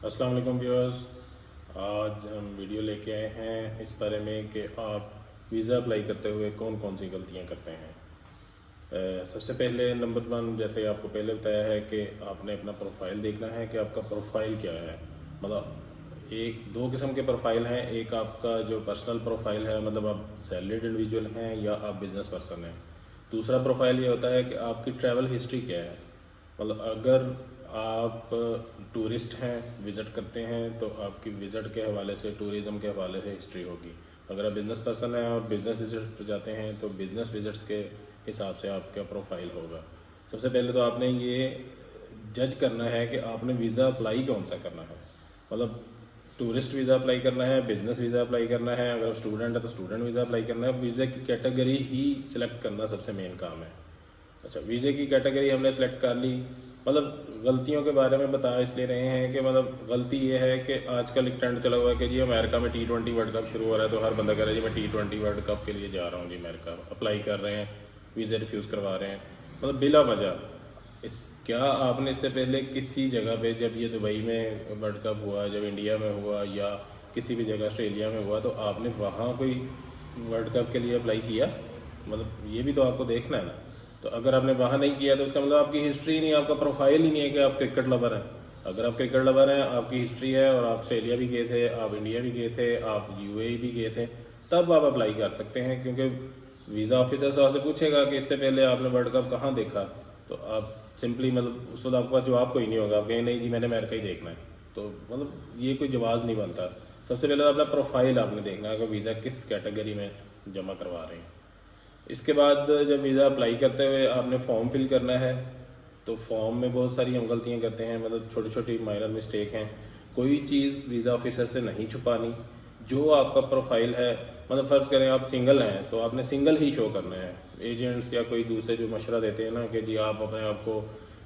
अस्सलाम वालेकुम व्यूअर्स। आज हम वीडियो लेके आए हैं इस बारे में कि आप वीज़ा अप्लाई करते हुए कौन कौन सी गलतियां करते हैं। सबसे पहले नंबर वन, जैसे आपको पहले बताया है कि आपने अपना प्रोफाइल देखना है कि आपका प्रोफाइल क्या है। मतलब एक दो किस्म के प्रोफाइल हैं। एक आपका जो पर्सनल प्रोफाइल है, मतलब आप सैलरीड इंडिविजुअल हैं या आप बिज़नेस पर्सन हैं। दूसरा प्रोफाइल ये होता है कि आपकी ट्रैवल हिस्ट्री क्या है। मतलब अगर आप टूरिस्ट हैं, विज़िट करते हैं, तो आपकी विज़िट के हवाले से, टूरिज़म के हवाले से हिस्ट्री होगी। अगर आप बिज़नेस पर्सन हैं और बिज़नेस विजिट पर जाते हैं तो बिज़नेस विजिट्स के हिसाब से आपका प्रोफाइल होगा। सबसे पहले तो आपने ये जज करना है कि आपने वीज़ा अप्लाई कौन सा करना है। मतलब टूरिस्ट वीज़ा अप्लाई करना है, बिज़नेस वीज़ा अप्लाई करना है, अगर आप स्टूडेंट है तो स्टूडेंट वीज़ा अप्लाई करना है। वीज़ा की कैटेगरी ही सिलेक्ट करना सबसे मेन काम है। अच्छा, वीज़े की कैटेगरी हमने सेलेक्ट कर ली। मतलब गलतियों के बारे में बता इसलिए रहे हैं कि मतलब गलती ये है कि आजकल एक ट्रेंड चला हुआ है कि जी अमेरिका में T20 वर्ल्ड कप शुरू हो रहा है, तो हर बंदा कह रहा है जी मैं T20 वर्ल्ड कप के लिए जा रहा हूँ जी अमेरिका। अप्लाई कर रहे हैं, वीज़े रिफ्यूज़ करवा रहे हैं, मतलब बिला वजह। इस क्या आपने इससे पहले किसी जगह पे, जब ये दुबई में वर्ल्ड कप हुआ, जब इंडिया में हुआ या किसी भी जगह ऑस्ट्रेलिया में हुआ, तो आपने वहाँ कोई वर्ल्ड कप के लिए अप्लाई किया? मतलब ये भी तो आपको देखना है ना। तो अगर आपने वहाँ नहीं किया तो उसका मतलब आपकी हिस्ट्री नहीं, आपका प्रोफाइल ही नहीं है कि आप क्रिकेट लवर हैं। अगर आप क्रिकेट लवर हैं, आपकी हिस्ट्री है और आप ऑस्ट्रेलिया भी गए थे, आप इंडिया भी गए थे, आप यूएई भी गए थे, तब आप अप्लाई कर सकते हैं। क्योंकि वीज़ा ऑफिसर से आपसे पूछेगा कि इससे पहले आपने वर्ल्ड कप कहाँ देखा, तो आप सिंपली मतलब उस वक्त आपके पास जवाब कोई नहीं होगा। आप कहें नहीं जी मैंने अमेरिका ही देखना है, तो मतलब ये कोई जवाब नहीं बनता। सबसे पहले तो अपना प्रोफाइल आपने देखना है कि वीज़ा किस कैटेगरी में जमा करवा रहे हैं। इसके बाद जब वीज़ा अप्लाई करते हुए आपने फॉर्म फिल करना है, तो फॉर्म में बहुत सारी हम गलतियाँ करते हैं। मतलब छोटी छोटी माइनर मिस्टेक हैं। कोई चीज़ वीज़ा ऑफिसर से नहीं छुपानी। जो आपका प्रोफाइल है, मतलब फ़र्ज़ करें आप सिंगल हैं तो आपने सिंगल ही शो करना है। एजेंट्स या कोई दूसरे जो मशवरा देते हैं ना कि जी आप अपने आप को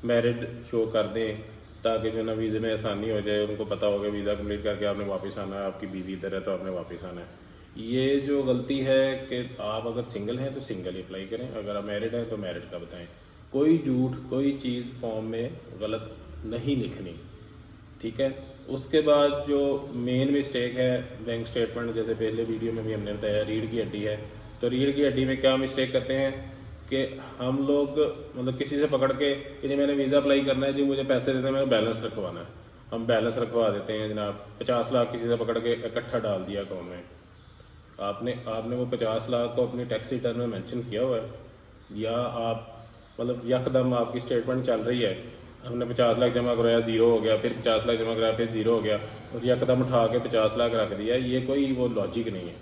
मैरिड शो कर दें ताकि जो ना वीज़े में आसानी हो जाए, उनको पता होगा वीज़ा कंप्लीट करके आपने वापस आना है, आपकी बीवी इधर है तो आपने वापस आना है। ये जो गलती है कि आप अगर सिंगल हैं तो सिंगल ही अप्लाई करें, अगर आप मैरिड हैं तो मैरिड का बताएं। कोई झूठ, कोई चीज़ फॉर्म में गलत नहीं लिखनी, ठीक है। उसके बाद जो मेन मिस्टेक है, बैंक स्टेटमेंट, जैसे पहले वीडियो में भी हमने बताया रीढ़ की हड्डी है। तो रीढ़ की हड्डी में क्या मिस्टेक करते हैं कि हम लोग मतलब किसी से पकड़ के कि जी मैंने वीज़ा अप्लाई करना है जी, मुझे पैसे देते हैं, मैंने बैलेंस रखवाना है, हम बैलेंस रखवा देते हैं जनाब। 50 लाख किसी से पकड़ के इकट्ठा डाल दिया अकाउंट में। आपने आपने वो 50 लाख को अपनी टैक्स रिटर्न में मेंशन किया हुआ है, या आप मतलब यकदम आपकी स्टेटमेंट चल रही है, हमने 50 लाख जमा कराया, ज़ीरो हो गया, फिर 50 लाख जमा कराया, फिर ज़ीरो हो गया, और यकदम उठा के 50 लाख रख दिया, ये कोई वो लॉजिक नहीं है।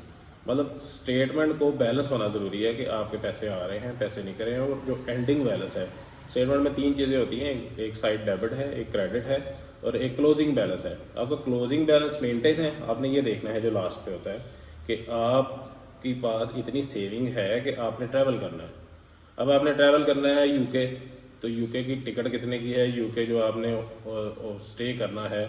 मतलब स्टेटमेंट को बैलेंस होना ज़रूरी है कि आपके पैसे आ रहे हैं, पैसे निकल रहे हैं, और जो एंडिंग बैलेंस है। स्टेटमेंट में 3 चीज़ें होती हैं, एक साइड डेबिट है, एक क्रेडिट है और एक क्लोजिंग बैलेंस है। आपका क्लोजिंग बैलेंस मेंटेन है, आपने ये देखना है जो लास्ट पे होता है कि आपके पास इतनी सेविंग है कि आपने ट्रैवल करना है। अब आपने ट्रैवल करना है यूके, तो यूके की टिकट कितने की है, यूके जो आपने स्टे करना है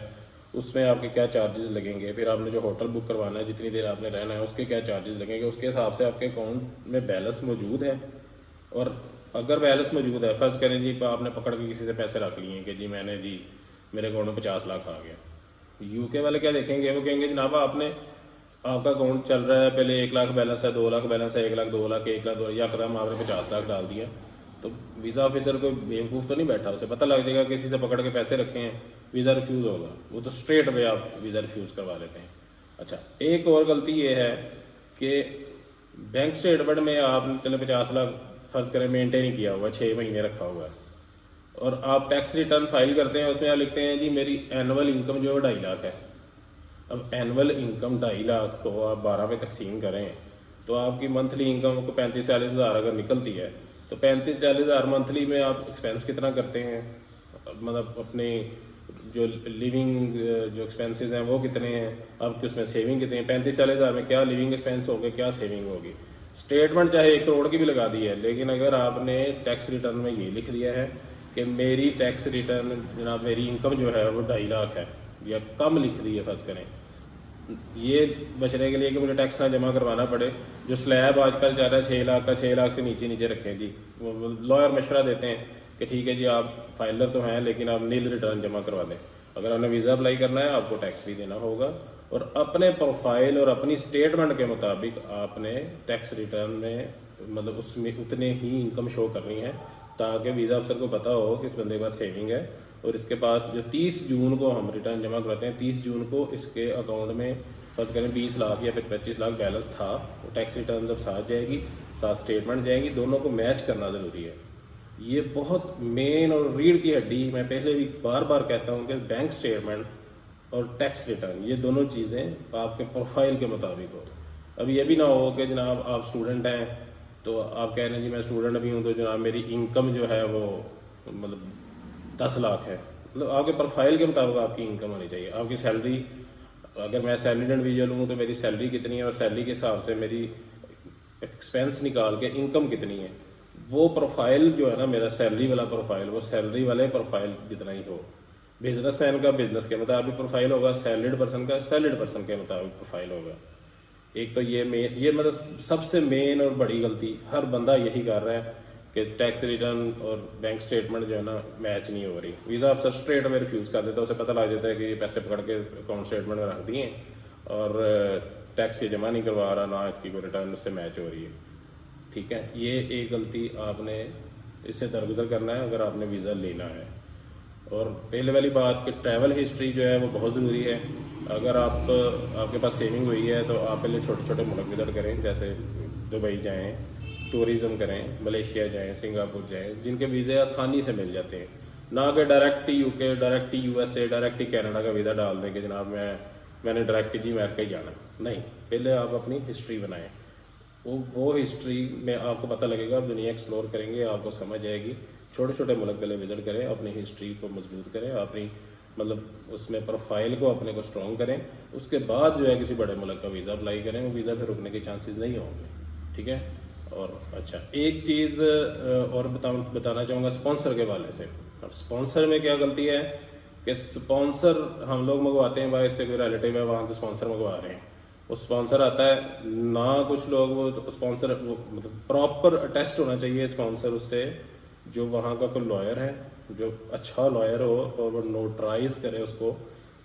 उसमें आपके क्या चार्जेस लगेंगे, फिर आपने जो होटल बुक करवाना है, जितनी देर आपने रहना है उसके क्या चार्जेस लगेंगे, उसके हिसाब से आपके अकाउंट में बैलेंस मौजूद है। और अगर बैलेंस मौजूद है, फ़र्ज़ करें जी आपने पकड़ के किसी से पैसे रख लिए कि जी मैंने जी मेरे अकाउंट में 50 लाख आ गया, यूके वाले क्या देखेंगे, वो कहेंगे जनाब आपने आपका अकाउंट चल रहा है, पहले 1 लाख बैलेंस है, 2 लाख बैलेंस है, 1 लाख 2 लाख 1 लाख 2, या कदम आपने 50 लाख डाल दिया। तो वीज़ा ऑफिसर को बेवकूफ़ तो नहीं बैठा, उसे पता लग जाएगा किसी से पकड़ के पैसे रखे हैं, वीज़ा रिफ्यूज़ होगा, वो तो स्ट्रेट वे आप वीज़ा रिफ्यूज़ करवा लेते हैं। अच्छा, एक और गलती ये है कि बैंक स्टेटमेंट में आपने चले 50 लाख फ़र्ज़ करें मेंटेन ही किया हुआ है, 6 महीने रखा हुआ है, और आप टैक्स रिटर्न फाइल करते हैं, उसमें आप लिखते हैं जी मेरी एनुअल इनकम जो है 2.5 लाख है। अब एनुअल इनकम 2.5 लाख को आप 12 में तकसीम करें तो आपकी मंथली इनकम को 35-40 हज़ार अगर निकलती है, तो 35-40 हज़ार मंथली में आप एक्सपेंस कितना करते हैं, मतलब अपने जो लिविंग जो एक्सपेंसेस हैं वो कितने हैं, आपकी उसमें सेविंग कितनी है। 35-40 हज़ार में क्या लिविंग एक्सपेंस होंगे, क्या सेविंग होगी। स्टेटमेंट चाहे 1 करोड़ की भी लगा दी है, लेकिन अगर आपने टैक्स रिटर्न में ये लिख दिया है कि मेरी टैक्स रिटर्न जनाब मेरी इनकम जो है वो 2.5 लाख है, या कम लिख दी है फ़र्ज़ करें, ये बचने के लिए कि मुझे टैक्स ना जमा करवाना पड़े। जो स्लैब आजकल चल रहा है 6 लाख का, 6 लाख से नीचे नीचे रखें जी। वो लॉयर मशवरा देते हैं कि ठीक है जी आप फाइलर तो हैं लेकिन आप नील रिटर्न जमा करवा दें। अगर आपने वीज़ा अप्लाई करना है आपको टैक्स भी देना होगा, और अपने प्रोफाइल और अपनी स्टेटमेंट के मुताबिक आपने टैक्स रिटर्न में मतलब उसमें उतने ही इनकम शो करनी है, ताकि वीज़ा अफसर को पता हो कि इस बंदे के पास सेविंग है और इसके पास जो 30 जून को हम रिटर्न जमा कराते हैं, 30 जून को इसके अकाउंट में फर्ज करें 20 लाख या फिर 25 लाख बैलेंस था, वो टैक्स रिटर्न जब साथ जाएगी, साथ स्टेटमेंट जाएगी, दोनों को मैच करना ज़रूरी है। ये बहुत मेन और रीढ़ की हड्डी, मैं पहले भी बार बार कहता हूँ कि बैंक स्टेटमेंट और टैक्स रिटर्न ये दोनों चीज़ें आपके प्रोफाइल के मुताबिक हो। अब ये भी ना हो कि जनाब आप स्टूडेंट हैं तो आप कह रहे हैं जी मैं स्टूडेंट भी हूँ तो जनाब मेरी इनकम जो है वो मतलब 10 लाख है, मतलब आपके प्रोफाइल के मुताबिक आपकी इनकम होनी चाहिए। आपकी सैलरी, अगर मैं सैलरीड इंडिविजुअल हूँ तो मेरी सैलरी कितनी है और सैलरी के हिसाब से मेरी एक्सपेंस निकाल के इनकम कितनी है, वो प्रोफाइल जो है ना मेरा सैलरी वाला प्रोफाइल, वो सैलरी वाले प्रोफाइल जितना ही हो। बिजनेसमैन का बिजनेस के मुताबिक प्रोफाइल होगा, सैलरीड पर्सन का सैलरीड पर्सन के मुताबिक प्रोफाइल होगा। एक तो ये मतलब सबसे मेन और बड़ी गलती हर बंदा यही कर रहा है कि टैक्स रिटर्न और बैंक स्टेटमेंट जो है ना मैच नहीं हो रही। वीज़ा अफसर स्ट्रेट में रिफ्यूज़ कर देता है, उसे पता लग जाता है कि ये पैसे पकड़ के अकाउंट स्टेटमेंट में रख दिए और टैक्स ये जमा नहीं करवा रहा, ना इसकी कोई रिटर्न उससे मैच हो रही है। ठीक है, ये एक गलती आपने इससे दरगुजर करना है अगर आपने वीज़ा लेना है। और पहले वाली बात कि ट्रैवल हिस्ट्री जो है वो बहुत ज़रूरी है। अगर आपके पास सेविंग हुई है तो आप पहले छोटे छोटे मुल्क विजिट करें, जैसे दुबई जाएं, टूरिज़म करें, मलेशिया जाएं, सिंगापुर जाएं, जिनके वीज़े आसानी से मिल जाते हैं। ना कि direct UK, direct USA, direct Canada का वीज़ा डाल दें कि जनाब मैंने डायरेक्ट जी अमेरिका ही जाना। नहीं, पहले आप अपनी हिस्ट्री बनाएं। वो हिस्ट्री में आपको पता लगेगा, आप दुनिया एक्सप्लोर करेंगे, आपको समझ आएगी। छोटे छोटे मुल्क पहले विजिट करें, अपनी हिस्ट्री को मजबूत करें, अपनी मतलब उसमें प्रोफाइल को अपने को स्ट्रॉन्ग करें, उसके बाद जो है किसी बड़े मुल्क का वीज़ा अप्लाई करें, वो वीज़ा फिर रुकने के चांसेस नहीं होंगे। ठीक है। और अच्छा, एक चीज़ और बताना चाहूँगा स्पॉन्सर के वाले से। अब स्पॉन्सर में क्या गलती है कि स्पॉन्सर हम लोग मंगवाते हैं, बाहर से कोई रिलेटिव है वहाँ से स्पॉन्सर मंगवा रहे हैं, वो स्पॉन्सर आता है ना, कुछ लोग वो स्पॉन्सर वो मतलब प्रॉपर अटेस्ट होना चाहिए स्पॉन्सर उससे, जो वहाँ का कोई लॉयर है, जो अच्छा लॉयर हो और वो नोटराइज करे उसको,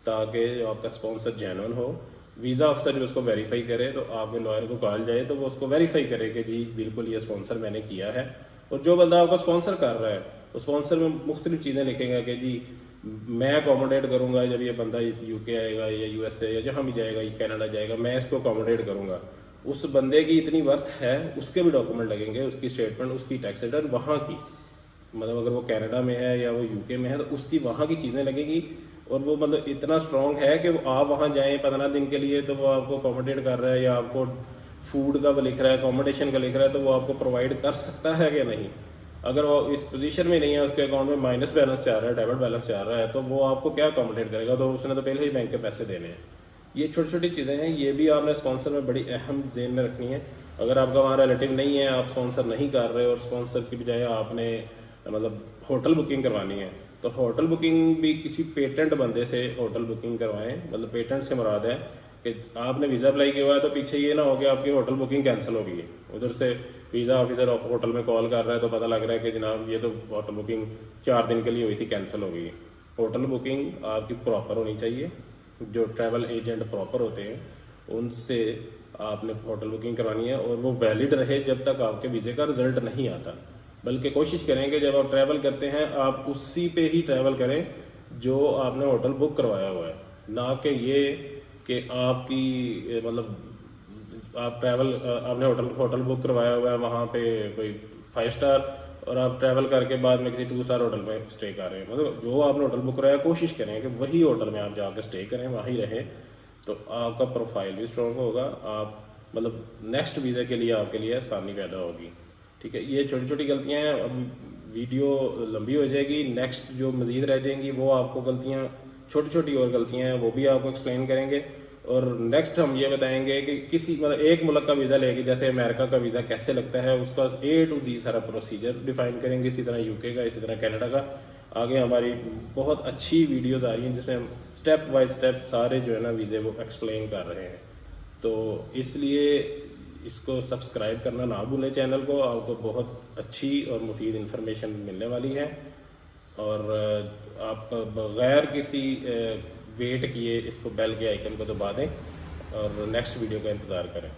ताकि आपका स्पॉन्सर जेन्युइन हो। वीज़ा अफसर भी उसको वेरीफाई करे, तो आपके लॉयर को कॉल जाए तो वो उसको वेरीफाई करे कि जी बिल्कुल ये स्पॉन्सर मैंने किया है। और जो बंदा आपका स्पॉन्सर कर रहा है उस स्पॉन्सर में मुख्तलिफ चीज़ें लिखेगा कि जी मैं अकोमोडेट करूँगा जब ये बंदा UK आएगा या USA या जहाँ भी जाएगा, कनाडा जाएगा, मैं इसको अकोमोडेट करूँगा। उस बंदे की इतनी वर्थ है, उसके भी डॉक्यूमेंट लगेंगे, उसकी स्टेटमेंट, उसकी टैक्स रिटर्न वहाँ की, मतलब अगर वो कनाडा में है या वो UK में है तो उसकी वहाँ की चीज़ें लगेगी। और वो मतलब इतना स्ट्रॉन्ग है कि वो आप वहाँ जाएँ 15 दिन के लिए तो वो आपको अकोमोडेट कर रहा है, या आपको फूड का वो लिख रहा है, अकोमोडेशन का लिख रहा है, तो वो आपको प्रोवाइड कर सकता है कि नहीं। अगर वो इस पोजीशन में नहीं है, उसके अकाउंट में माइनस बैलेंस चल रहा है, डेबिट बैलेंस चल रहा है, तो वो आपको क्या अकोमोडेट करेगा, तो उसने तो पहले ही बैंक के पैसे देने हैं। ये छोटी छोटी चीज़ें हैं, ये भी आपने स्पॉन्सर में बड़ी अहम जेन में रखनी है। अगर आपका वहाँ रिलेटिव नहीं है, आप स्पॉन्सर नहीं कर रहे और स्पॉन्सर की बजाय आपने मतलब होटल बुकिंग करवानी है, तो होटल बुकिंग भी किसी पेटेंट बंदे से होटल बुकिंग करवाएं। मतलब पेटेंट से मुराद है कि आपने वीज़ा अप्लाई किया हुआ है तो पीछे ये ना हो कि आपकी होटल बुकिंग कैंसिल हो गई है, उधर से वीज़ा ऑफिसर होटल में कॉल कर रहा है तो पता लग रहा है कि जनाब ये तो होटल बुकिंग 4 दिन के लिए हुई थी, कैंसिल हो गई है। होटल बुकिंग आपकी प्रॉपर होनी चाहिए, जो ट्रैवल एजेंट प्रॉपर होते हैं उनसे आपने होटल बुकिंग करवानी है, और वो वैलिड रहे जब तक आपके वीज़े का रिजल्ट नहीं आता। बल्कि कोशिश करें कि जब आप ट्रैवल करते हैं आप उसी पे ही ट्रैवल करें जो आपने होटल बुक करवाया हुआ है, ना कि ये कि आपकी मतलब आप ट्रैवल आपने होटल बुक करवाया हुआ है वहाँ पे कोई 5 स्टार और आप ट्रैवल करके बाद में किसी 2 स्टार होटल में स्टे कर रहे हैं। मतलब जो आपने होटल बुक कराया कोशिश करें कि वही होटल में आप जाकर स्टे करें, वहीं रहें, तो आपका प्रोफाइल भी स्ट्रॉन्ग होगा, आप मतलब नेक्स्ट वीज़ा के लिए आपके लिए आसानी पैदा होगी। ठीक है, ये छोटी छोटी गलतियाँ हैं। अब वीडियो लंबी हो जाएगी, नेक्स्ट जो मज़ीद रह जाएंगी वो आपको गलतियाँ, छोटी छोटी और गलतियाँ हैं वो भी आपको एक्सप्लेन करेंगे। और नेक्स्ट हम ये बताएंगे कि किसी मतलब एक मुल्क का वीज़ा लेके, जैसे अमेरिका का वीज़ा कैसे लगता है, उसका A to Z सारा प्रोसीजर डिफाइन करेंगे, इसी तरह UK का, इसी तरह कनाडा का। आगे हमारी बहुत अच्छी वीडियोज़ आ रही हैं जिसमें हम स्टेप बाय स्टेप सारे जो है ना वीज़े वो एक्सप्लेन कर रहे हैं। तो इसलिए इसको सब्सक्राइब करना ना भूलें चैनल को, आपको बहुत अच्छी और मुफीद इन्फॉर्मेशन मिलने वाली है। और आप बगैर किसी वेट किए इसको बेल के आइकन को दबा दें और नेक्स्ट वीडियो का इंतज़ार करें।